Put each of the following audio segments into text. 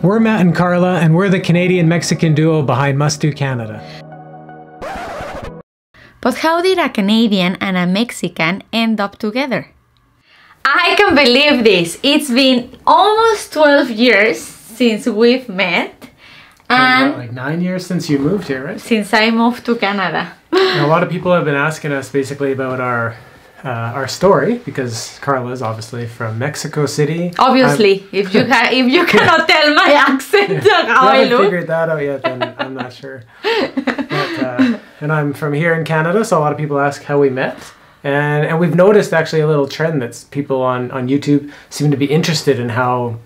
We're Matt and Karla, and we're the Canadian-Mexican duo behind Must Do Canada. But how did a Canadian and a Mexican end up together? I can't believe this. It's been almost 12 years since we've met. And like 9 years since you moved here, right? Since I moved to Canada. And a lot of people have been asking us basically about our story, because Karla is obviously from Mexico City. Obviously, if you cannot tell my accent, how I haven't look. figured that out yet, then I'm not sure. But, and I'm from here in Canada, so a lot of people ask how we met. And we've noticed actually a little trend that's people on YouTube seem to be interested in how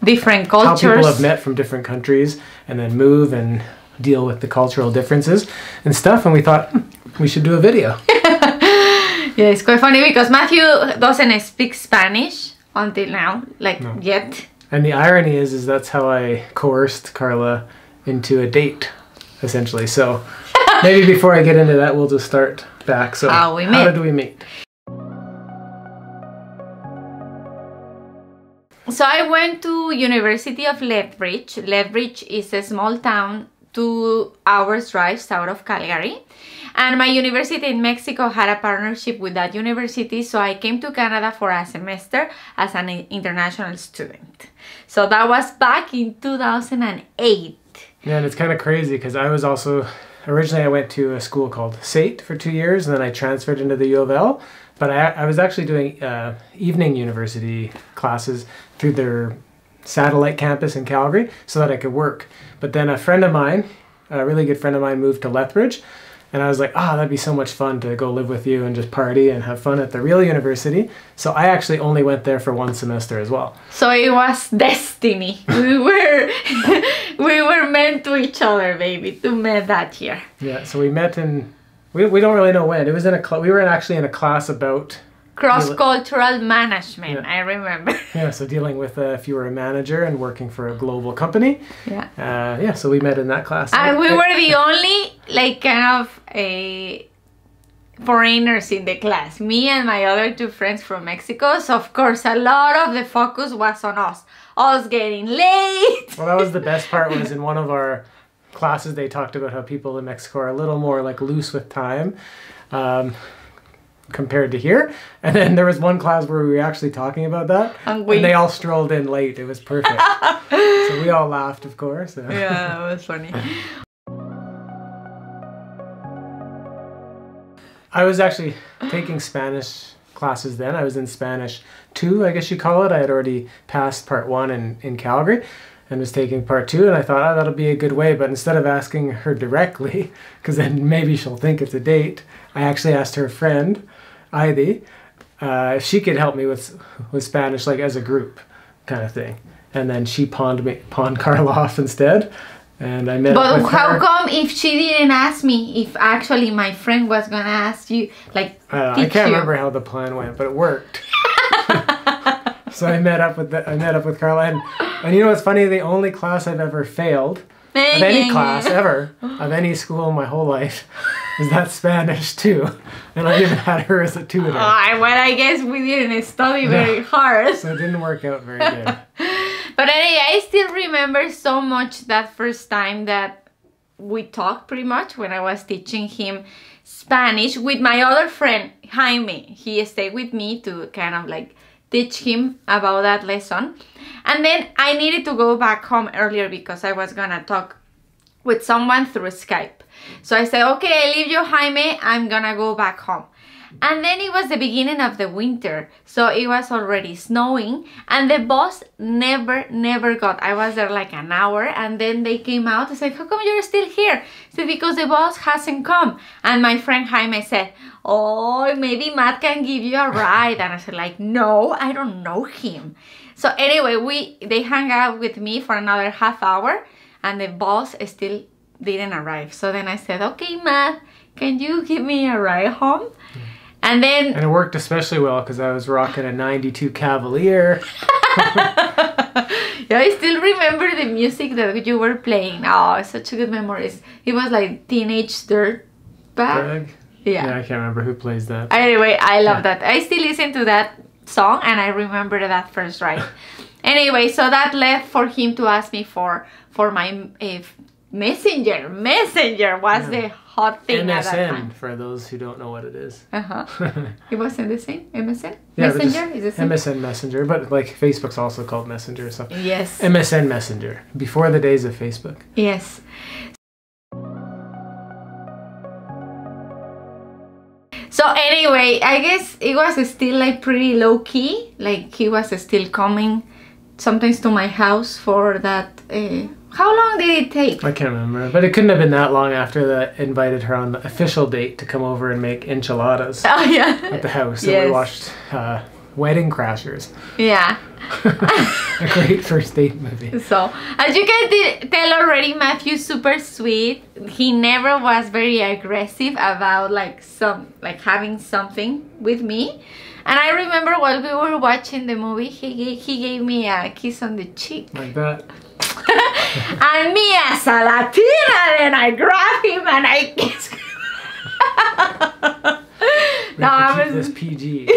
different cultures. How people have met from different countries and then move and deal with the cultural differences and stuff. And we thought we should do a video. Yeah, it's quite funny because Matthew doesn't speak Spanish until now, yet. And the irony is that's how I coerced Karla into a date, essentially. So maybe before I get into that, we'll just start back. So how did we meet? So I went to University of Lethbridge. Lethbridge is a small town 2 hours drive south of Calgary. And my university in Mexico had a partnership with that university, so I came to Canada for a semester as an international student. So that was back in 2008. Yeah, and it's kind of crazy because I was also, originally I went to a school called SAIT for 2 years, and then I transferred into the U of L. But I was actually doing evening university classes through their satellite campus in Calgary so that I could work. But then a friend of mine, a really good friend of mine, moved to Lethbridge. And I was like, that'd be so much fun to go live with you and just party and have fun at the real university. So I actually only went there for 1 semester as well. So it was destiny. we were meant to each other, baby, to meet that year. Yeah, so we met in, we don't really know when. It was in a, we were actually in a class about cross-cultural management, yeah. I remember. Yeah, so dealing with if you were a manager and working for a global company. Yeah. Yeah, so we met in that class. And we were the only, kind of, foreigners in the class. Me and my other 2 friends from Mexico. So, of course, a lot of the focus was on us. Us getting late. Well, that was the best part, was in one of our classes, they talked about how people in Mexico are a little more, loose with time. Compared to here. And then there was one class where we were actually talking about that, and they all strolled in late. It was perfect. So we all laughed, of course. Yeah, it was funny. I was actually taking Spanish classes then. I was in Spanish 2, I guess you call it. I had already passed part 1 in Calgary and was taking part 2, and I thought, that'll be a good way. But instead of asking her directly, because then maybe she'll think it's a date, I actually asked her friend, Ivy, if she could help me with Spanish, as a group kind of thing. And then she pawned Karla off instead, and I met up with her. But how come if she didn't ask me, if actually my friend was gonna ask you, I can't remember how the plan went, but it worked. So I met up with Karla, and you know what's funny? The only class I've ever failed of any class ever, of any school in my whole life, is that Spanish too. And I even had her as a tutor. Well, I guess we didn't study very hard. So it didn't work out very good. But anyway, I still remember so much that first time that we talked, pretty much, when I was teaching him Spanish with my other friend, Jaime. He stayed with me to kind of teach him about that lesson. And then I needed to go back home earlier because I was gonna talk with someone through Skype. So I said, okay, I leave you, Jaime, I'm gonna go back home. And then it was the beginning of the winter, so it was already snowing, and the bus never got. I was there an hour, and then they came out. I said, how come you're still here? I said, because the bus hasn't come. And my friend Jaime said, oh, maybe Matt can give you a ride. And I said, no, I don't know him. So anyway, they hung out with me for another half hour, and the bus still didn't arrive. So then I said, okay, Matt, can you give me a ride home? And it worked especially well because I was rocking a 92 Cavalier. Yeah, I still remember the music that you were playing. Oh, such good memories. It was Teenage Dirt Bag. Yeah, I can't remember who plays that. Anyway, I love that. I still listen to that song, and I remember that first right. Anyway, so that led for him to ask me for my messenger. Messenger was the hot thing at that time. MSN, for those who don't know what it is. It wasn't the same? MSN? Yeah, Messenger is the same? MSN Messenger, but like Facebook's also called Messenger. So yes. MSN Messenger, before the days of Facebook. Yes. So anyway, I guess it was still like pretty low key. Like he was still coming sometimes to my house for that. How long did it take? I can't remember, but it couldn't have been that long after that I invited her on the official date to come over and make enchiladas at the house. Yes. And we watched Wedding Crashers. Yeah. A great first date movie. So, as you can tell already, Matthew's super sweet. He never was very aggressive about like having something with me. And I remember while we were watching the movie, he gave me a kiss on the cheek. Like that. And me as a Latina, then I grab him and I kiss him. We have to keep this PG.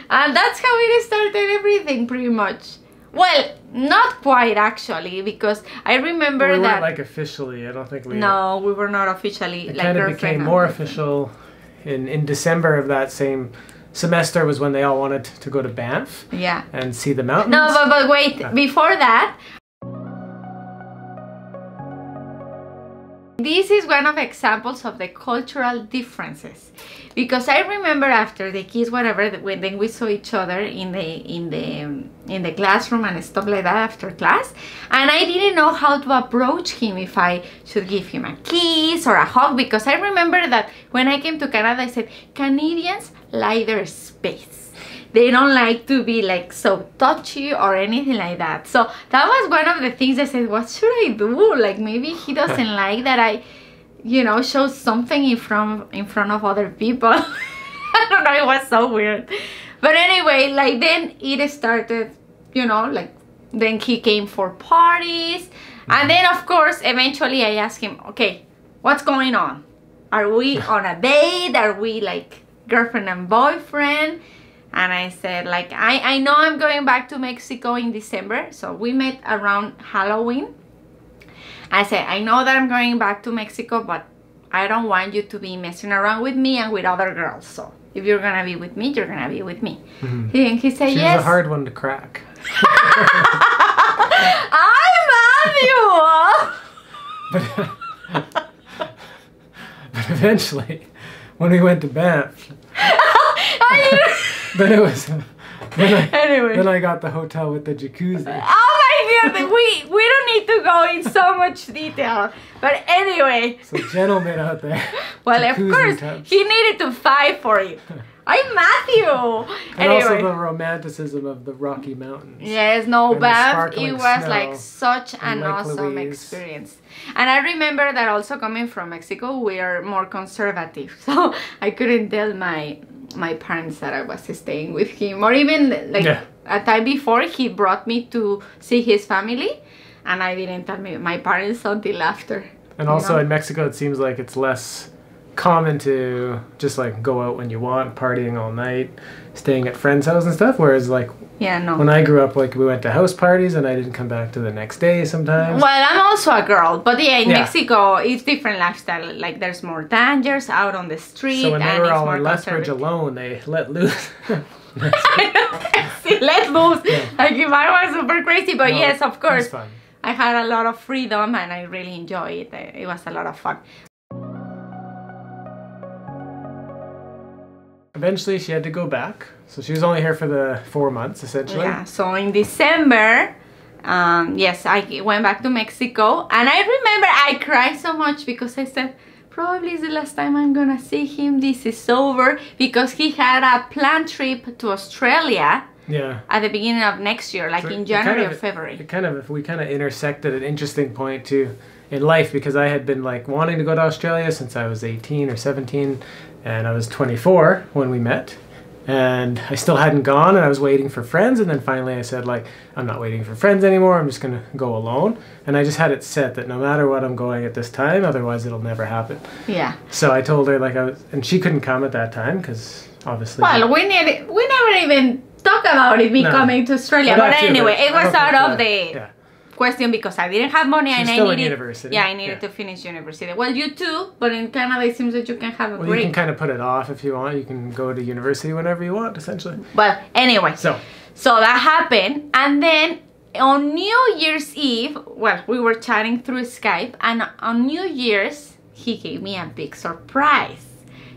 And that's how it started everything, pretty much. Well, not quite actually, because I remember we that... weren't like officially, I don't think we... No, we were not officially it like kind of girlfriend became and more boyfriend. official in December of that same semester was when they all wanted to go to Banff. Yeah. And see the mountains. No, but wait, before that... This is one of examples of the cultural differences, because I remember after the kiss, whatever, when then we saw each other in the classroom and stuff like that after class, and I didn't know how to approach him, if I should give him a kiss or a hug, because I remember that when I came to Canada, I said Canadians like their space. They don't like to be like so touchy or anything like that. So that was one of the things I said, what should I do? Like maybe he doesn't like that I, you know, show something in front of other people. I don't know, it was so weird. But anyway, like then it started, you know, like then he came for parties. And then of course, eventually I asked him, okay, what's going on? Are we on a date? Are we like girlfriend and boyfriend? And I said, like, I know I'm going back to Mexico in December. So we met around Halloween. I said, I know that I'm going back to Mexico, but I don't want you to be messing around with me and with other girls. So if you're going to be with me, you're going to be with me. Mm-hmm. And he said, yes. She was a hard one to crack. I love you! But eventually, when we went to Banff... Then it was. Then I got the hotel with the jacuzzi. Oh my god! We don't need to go in so much detail. But anyway. So gentlemen out there. Well, of course, tubs. He needed to fight for it. I'm Matthew. And also the romanticism of the Rocky Mountains. Yes, no, Banff. It was snow, like such an awesome experience. And I remember that also coming from Mexico, we are more conservative. So I couldn't tell my parents that I was staying with him, or even like a time before he brought me to see his family, and I didn't tell my parents until after. And also in Mexico, it seems like it's less common to just like go out when you want, partying all night, staying at friends' house and stuff. Whereas like when I grew up, like we went to house parties and I didn't come back to the next day sometimes. Well, I'm also a girl, but in Mexico it's different lifestyle. Like there's more dangers out on the street. So when they were all in Lethbridge alone, they let loose. Let loose. Yeah. Like if I was super crazy, but yes, of course, I had a lot of freedom and I really enjoyed it. It was a lot of fun. Eventually, she had to go back. So she was only here for the 4 months, essentially. Yeah, so in December, yes, I went back to Mexico. And I remember I cried so much because I said, probably it's the last time I'm gonna see him. This is over. Because he had a planned trip to Australia. Yeah. At the beginning of next year, like so in January or February. We kind of intersected an interesting point too in life, because I had been like wanting to go to Australia since I was 18 or 17. And I was 24 when we met, and I still hadn't gone, and I was waiting for friends, and then finally I said, like, I'm not waiting for friends anymore, I'm just gonna go alone. And I just had it set that no matter what, I'm going at this time, otherwise it'll never happen. Yeah. So I told her, like, and she couldn't come at that time because obviously. Well, we never even talk about it, me coming to Australia. Well, but too, anyway, but it was out of the yeah. question because I didn't have money and I still in needed university. Yeah, I needed to finish university. Well, you too, but in Canada it seems that you can have a Well, break. you can kind of put it off if you want. You can go to university whenever you want, essentially. Well, anyway, So that happened, and then on New Year's Eve, well, we were chatting through Skype, and on New Year's, he gave me a big surprise.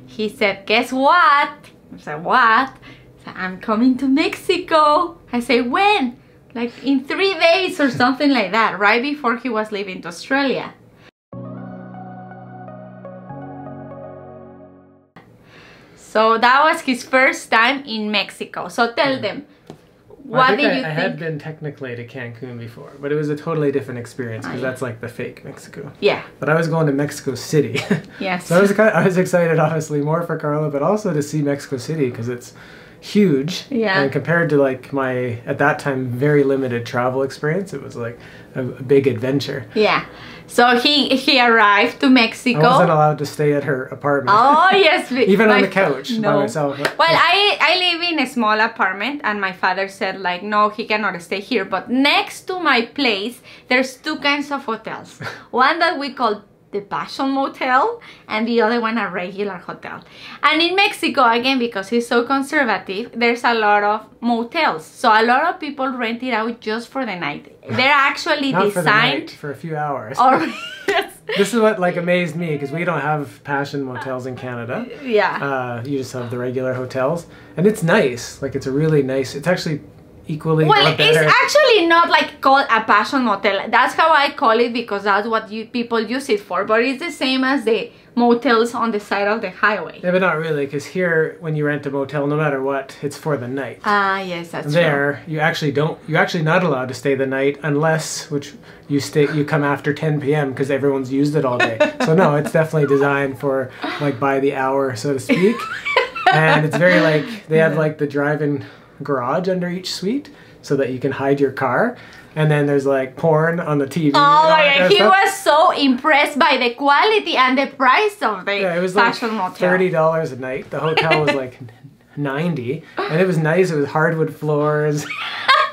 He said, "Guess what?" I said, "What?" He said, "I'm coming to Mexico." I said, "When?" Like in 3 days or something like that, right before he was leaving to Australia. So that was his first time in Mexico. So tell them, what did you think? I had been technically to Cancun before, but it was a totally different experience because that's like the fake Mexico. Yeah. But I was going to Mexico City. Yes. So I was excited, obviously, more for Karla, but also to see Mexico City because it's huge. Yeah. And compared to like my, at that time, very limited travel experience, it was like a big adventure. Yeah. So he arrived to Mexico. I wasn't allowed to stay at her apartment. Oh yes, Even on the couch by myself. Well, I live in a small apartment, and my father said like, no, he cannot stay here. But next to my place, there's 2 kinds of hotels. One that we call the Passion Motel, and the other one a regular hotel. And in Mexico, again, because it's so conservative, there's a lot of motels. So a lot of people rent it out just for the night. They're actually Not designed for the night, for a few hours. Or yes. This is what like amazed me because we don't have Passion motels in Canada. Yeah. You just have the regular hotels, and it's nice. Like it's a really nice. It's actually equally. Well, or better. it's actually not like called a Passion motel. That's how I call it because that's what people use it for. But it's the same as the motels on the side of the highway. Yeah, but not really, because here, when you rent a motel, no matter what, it's for the night. Ah, yes, that's there, true. You're actually not allowed to stay the night unless, you come after 10 p.m. because everyone's used it all day. So no, it's definitely designed for like by the hour, so to speak. And it's very like, they have like the drive-in garage under each suite so that you can hide your car. And then there's like porn on the TV. Oh my god, he was so impressed by the quality and the price of the it was Passion like motel. $30 a night. The hotel was like 90, and it was nice. It was hardwood floors.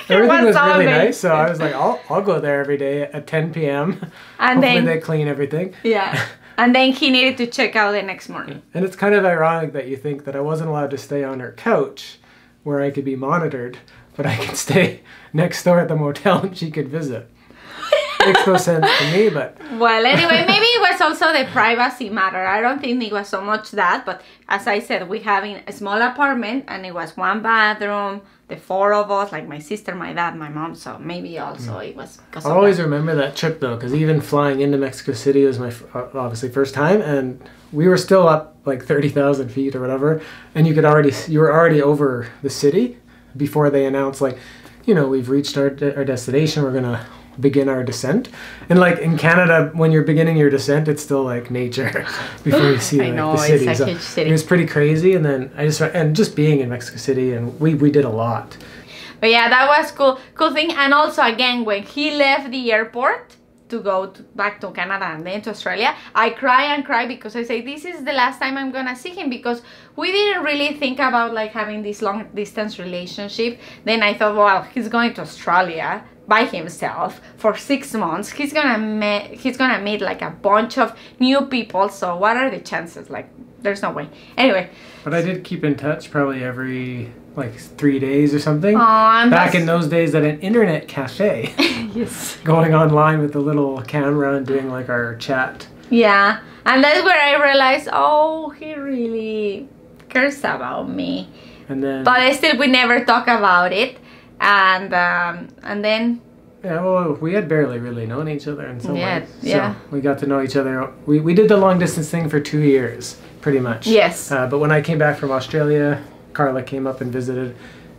Everything was really nice. So I was like, I'll go there every day at 10 p.m. And hopefully then they clean everything. Yeah. And then he needed to check out the next morning. And it's kind of ironic that you think that I wasn't allowed to stay on her couch where I could be monitored, but I could stay next door at the motel and she could visit. Makes no sense to me, but... Well, anyway, maybe it was also the privacy matter. I don't think it was so much that, but as I said, we have a small apartment and it was 1 bathroom, the 4 of us, like my sister, my dad, my mom, so maybe also it was because I always remember that trip though, because even flying into Mexico City was my obviously first time, and we were still up like 30,000 feet or whatever, and you were already over the city before they announced like, we've reached our destination, we're gonna begin our descent. And like in Canada, when you're beginning your descent, it's still like nature before you see the city. It's a huge city. It was pretty crazy, and then just being in Mexico City, and we did a lot. But yeah, that was cool thing. And also again, when he left the airport to go back to Canada and then to Australia, I cry because I say this is the last time I'm gonna see him, because we didn't really think about like having this long distance relationship. Then I thought, well, he's going to Australia by himself for 6 months. He's gonna meet like a bunch of new people. So what are the chances? Like, there's no way. Anyway. But I did keep in touch probably every like 3 days or something. Back in those days at an internet cafe. Yes. Going online with a little camera and doing like our chat. Yeah, and that's where I realized, oh, he really cares about me. And then. But still, we never talk about it. And then. Yeah, well, we had barely really known each other in some ways. Yeah. So we got to know each other. We did the long distance thing for 2 years, pretty much. Yes. But when I came back from Australia, Karla came up and visited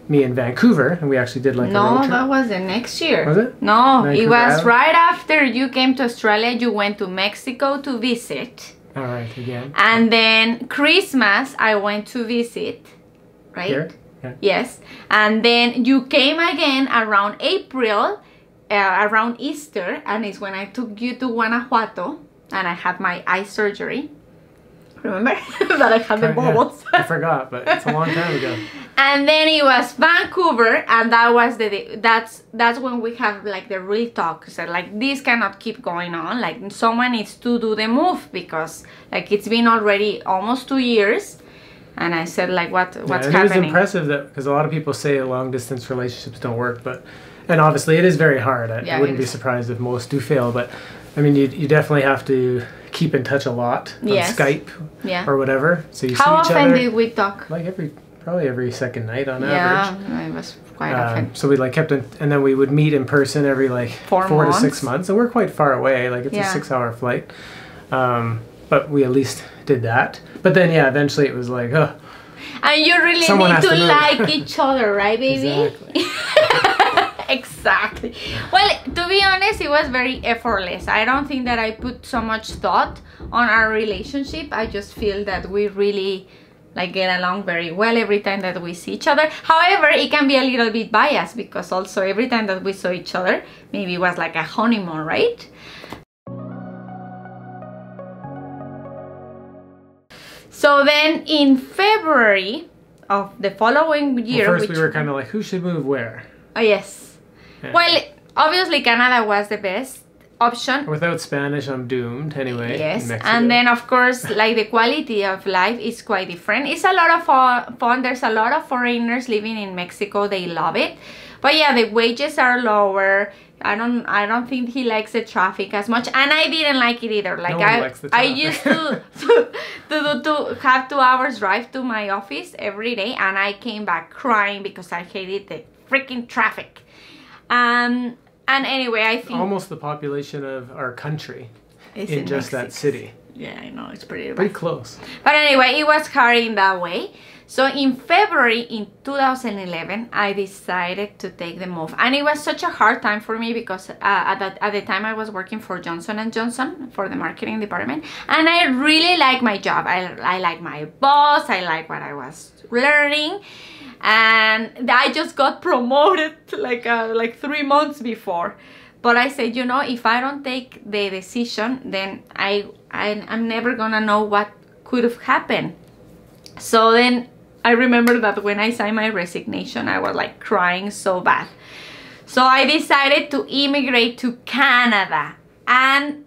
me in Vancouver, and we actually did like a road trip. No, that was the next year. Was it? No, Vancouver it was Island? right after you came to Australia. You went to Mexico to visit. All right, again. And then Christmas, I went to visit, right? Here? Yeah. Yes. And then you came again around April, around Easter, and it's when I took you to Guanajuato and I had my eye surgery. Remember that I had the bubbles? Yeah, I forgot, but it's a long time ago. And then it was Vancouver, and that was that's when we have like the real talk. So like, this cannot keep going on. Like, someone needs to do the move, because like it's been already almost 2 years. And I said, like, what's happening? It was impressive that, because a lot of people say long distance relationships don't work, and obviously it is very hard. I wouldn't be surprised if most do fail, but I mean, you definitely have to keep in touch a lot on Skype or whatever. So you see each other. How often did we talk? Like probably every second night on average. Yeah, it was quite often. So we like kept in, and then we would meet in person every like 4 to 6 months, and we're quite far away. Like, it's a 6-hour flight. But we at least did that. But then, eventually it was like, oh. And you really need to like each other, right, baby? Exactly. Exactly. Well, to be honest, it was very effortless. I don't think that I put so much thought on our relationship. I just feel that we really like get along very well every time that we see each other. However, it can be a little bit biased, because also every time that we saw each other, maybe it was like a honeymoon, right? So then in February of the following year... First we were kind of like, who should move where? Oh, yes. Yeah. Well, obviously Canada was the best option. Without Spanish, I'm doomed anyway. Yes, and then of course, like, the quality of life is quite different. It's a lot of fun. There's a lot of foreigners living in Mexico. They love it. But yeah, the wages are lower. I don't think he likes the traffic as much, and I didn't like it either. Like, I used to have 2 hours drive to my office every day, and I came back crying because I hated the freaking traffic. And anyway, I think almost the population of our country in just that city. Yeah, I know, it's pretty close. But anyway, it was hard in that way. So in February in 2011, I decided to take the move, and it was such a hard time for me because at the time I was working for Johnson & Johnson for the marketing department, and I really like my job. I like my boss. I like what I was learning, and I just got promoted like 3 months before. But I said, you know, if I don't take the decision, then I'm never gonna know what could have happened. So then I remember that when I signed my resignation, I was like crying so bad. So I decided to immigrate to Canada, and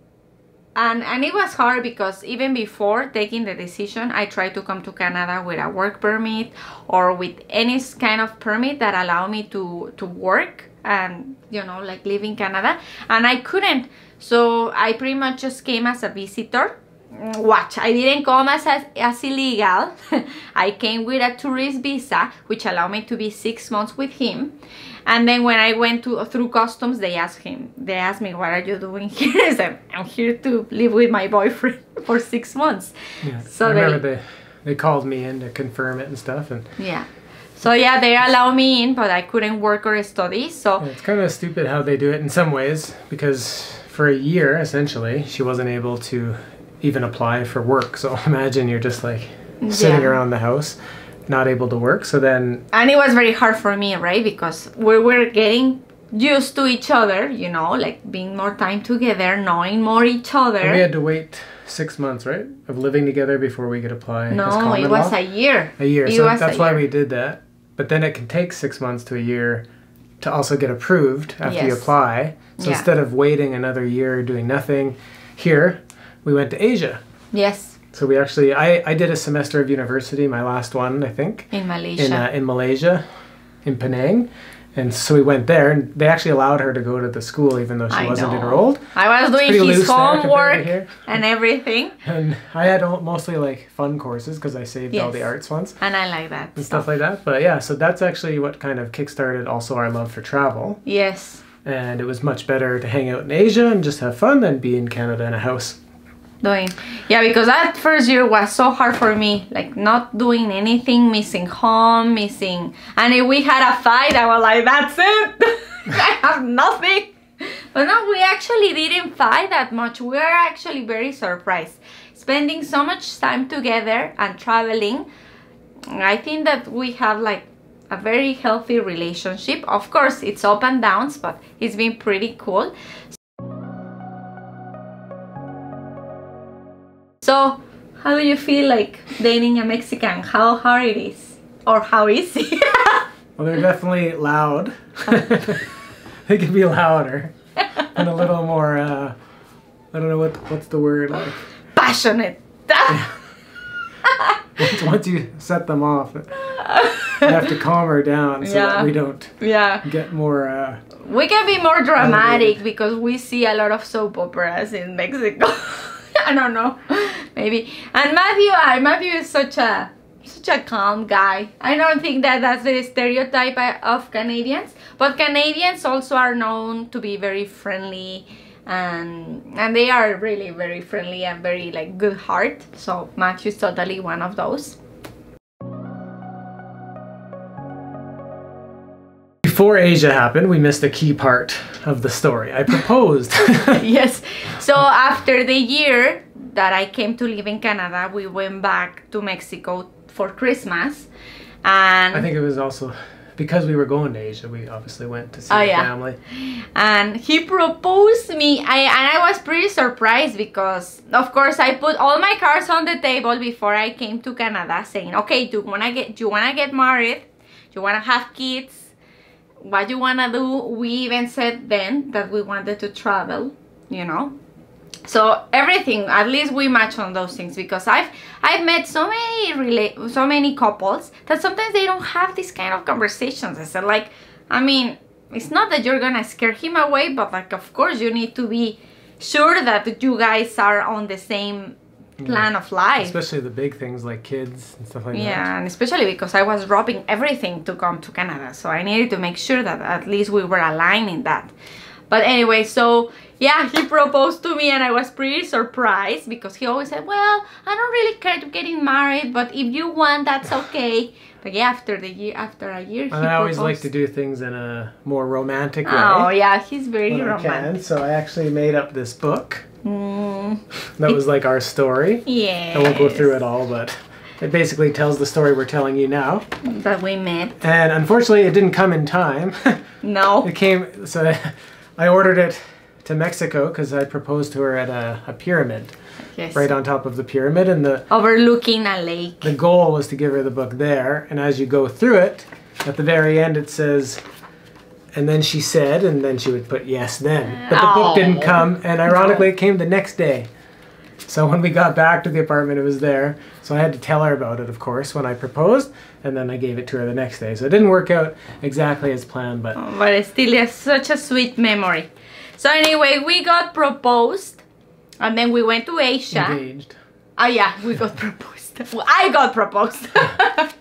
it was hard because even before taking the decision, I tried to come to Canada with a work permit or with any kind of permit that allowed me to work and, you know, like live in Canada, and I couldn't. So I pretty much just came as a visitor. Watch, I didn't come as illegal. I came with a tourist visa, which allowed me to be 6 months with him. And then when I went through customs, they asked me, what are you doing here? I said, I'm here to live with my boyfriend for 6 months. Yeah, so I remember they called me in to confirm it and stuff. And yeah. So yeah, they allowed me in, but I couldn't work or study. So it's kind of stupid how they do it in some ways, because for a year, essentially, she wasn't able to even apply for work. So imagine you're just like sitting around the house, not able to work. So then, and it was very hard for me, right? Because we were getting used to each other, you know, like being more time together, knowing more each other. And we had to wait 6 months, right, of living together before we could apply. No, it was a year. A year. So that's why we did that. But then it can take 6 months to a year to also get approved after you apply. So instead of waiting another year doing nothing here, we went to Asia. Yes. So we actually, I did a semester of university, my last one, I think. In Malaysia. In Malaysia, in Penang. And so we went there, and they actually allowed her to go to the school even though she wasn't enrolled. I was doing his homework and everything. And I had mostly like fun courses because I saved all the arts ones. And I like that. And stuff like that. But yeah, so that's actually what kind of kickstarted also our love for travel. Yes. And it was much better to hang out in Asia and just have fun than be in Canada in a house. Yeah, because that first year was so hard for me, like not doing anything, missing home, and if we had a fight, I was like, that's it. I have nothing. But no, we actually didn't fight that much. We are actually very surprised. Spending so much time together and traveling, I think that we have like a very healthy relationship. Of course, it's up and downs, but it's been pretty cool. So How do you feel like dating a Mexican? How hard it is? Or how easy? Well, they're definitely loud. They can be louder. And a little more, I don't know what's the word like. Passionate. Once you set them off, you have to calm her down so that we don't get more... we can be more dramatic because we see a lot of soap operas in Mexico. I don't know, maybe. And Matthew is such a calm guy. I don't think that that's the stereotype of Canadians, but Canadians also are known to be very friendly, and they are really very friendly and very like good heart. So Matthew is totally one of those. Before Asia happened, we missed a key part of the story. I proposed. Yes. So after the year that I came to live in Canada, we went back to Mexico for Christmas. And I think it was also because we were going to Asia. We obviously went to see the family. And he proposed me. And I was pretty surprised because, of course, I put all my cards on the table before I came to Canada, saying, okay, do you wanna get married? Do you wanna have kids? What you wanna do? We even said then that we wanted to travel, you know. So everything, at least we match on those things, because I've met so many couples that sometimes they don't have these kind of conversations. I said, like, I mean, it's not that you're gonna scare him away, but like, of course, you need to be sure that you guys are on the same plan of life. Especially the big things like kids and stuff like that. Yeah, and especially because I was dropping everything to come to Canada. So I needed to make sure that at least we were aligned in that. But anyway, so yeah, he proposed to me and I was pretty surprised because he always said, well, I don't really care to getting married, but if you want, that's okay. But yeah, after a year, he proposed. I always like to do things in a more romantic way. Oh yeah, he's very romantic. So I actually made up this book. That was like our story. Yeah. I won't go through it all, but it basically tells the story we're telling you now. That we met. And unfortunately, it didn't come in time. No. It came, so I ordered it to Mexico because I proposed to her at a pyramid. Yes. Right on top of the pyramid, and overlooking a lake. The goal was to give her the book there, and as you go through it, at the very end it says, and then she said, and then she would put yes then. But the book didn't come, and ironically it came the next day. So when we got back to the apartment, it was there. So I had to tell her about it, of course, when I proposed, and then I gave it to her the next day. So it didn't work out exactly as planned, but... Oh, but it still is such a sweet memory. So anyway, we got proposed, and then we went to Asia. Engaged. Oh yeah, we got proposed. Well, I got proposed.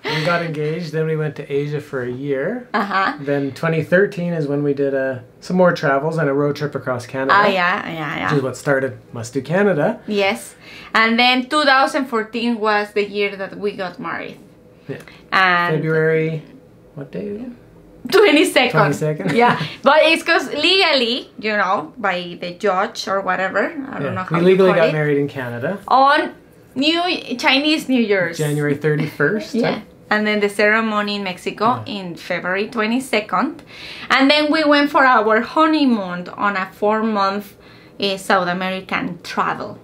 We got engaged, then we went to Asia for a year. Uh-huh. Then 2013 is when we did some more travels and a road trip across Canada. Oh yeah. Which is what started Must Do Canada. Yes. And then 2014 was the year that we got married. Yeah. And February, what day again? 22nd. 22nd? Yeah. But it's because legally, you know, by the judge or whatever, I don't know how we legally you call got it, married in Canada. on Chinese New Year's. January 31st. Yeah. And then the ceremony in Mexico in February 22nd. And then we went for our honeymoon on a 4-month South American travel.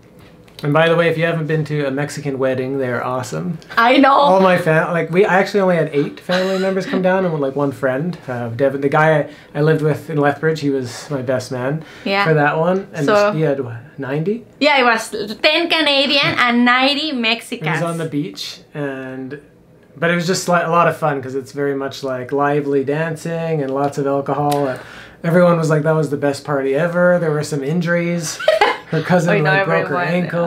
And by the way, if you haven't been to a Mexican wedding, they're awesome. I know. All my I actually only had 8 family members come down, and like one friend, Devin, the guy I lived with in Lethbridge, he was my best man for that one. And so, he had what, 90? Yeah, it was 10 Canadian and 90 Mexicans. He was on the beach, but it was just like a lot of fun because it's very much like lively dancing and lots of alcohol. Everyone was like, that was the best party ever. There were some injuries. Her cousin broke her ankle.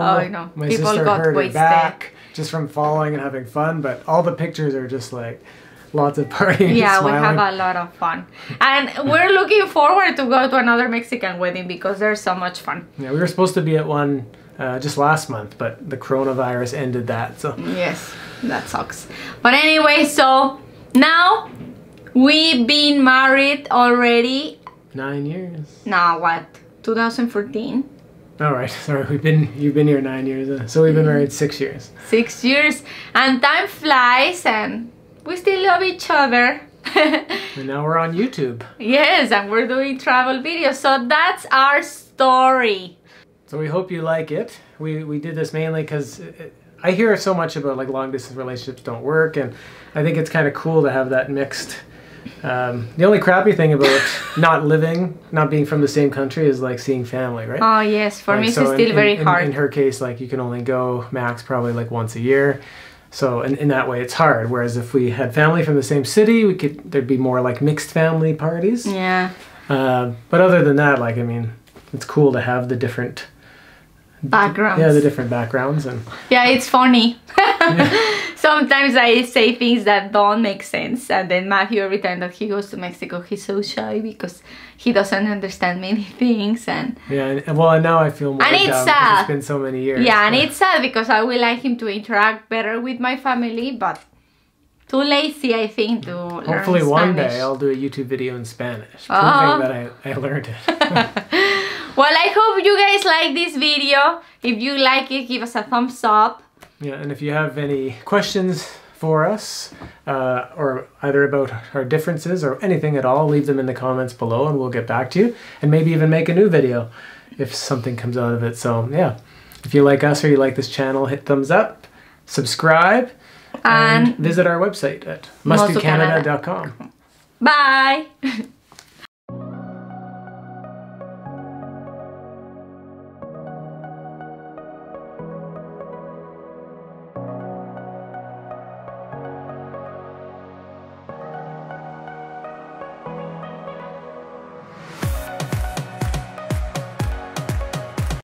My sister hurt her back just from falling and having fun. But all the pictures are just like lots of partying. Yeah, we have a lot of fun. And we're looking forward to go to another Mexican wedding because they're so much fun. Yeah, we were supposed to be at one just last month, but the coronavirus ended that. So yes, that sucks. But anyway, so now we've been married already. 9 years. Now what? 2014. All right, sorry. You've been here 9 years, so we've been married 6 years. 6 years, and time flies, and we still love each other. And now we're on YouTube. Yes, and we're doing travel videos. So that's our story. So we hope you like it. We did this mainly because I hear so much about like long distance relationships don't work, and I think it's kind of cool to have that mixed. The only crappy thing about not being from the same country is like seeing family, right? Oh yes, for like, me it's so still very hard. In her case, like you can only go max probably like once a year. So in that way it's hard. Whereas if we had family from the same city, there'd be more like mixed family parties. Yeah. But other than that, like, I mean, it's cool to have the different backgrounds. Yeah, the different backgrounds. And yeah, it's funny. yeah. Sometimes I say things that don't make sense, and then Matthew, every time that he goes to Mexico, he's so shy because he doesn't understand many things. And yeah, and now I feel more and it's sad. It's been so many years. Yeah, and it's sad because I would like him to interact better with my family, but too lazy, I think, to learn Spanish. Hopefully one day I'll do a YouTube video in Spanish, proving that I learned it. Well, I hope you guys like this video. If you like it, give us a thumbs up. Yeah, and if you have any questions for us, or either about our differences or anything at all, leave them in the comments below and we'll get back to you. And maybe even make a new video if something comes out of it. So yeah, if you like us or you like this channel, hit thumbs up, subscribe, and visit our website at mustdocanada.com. Bye!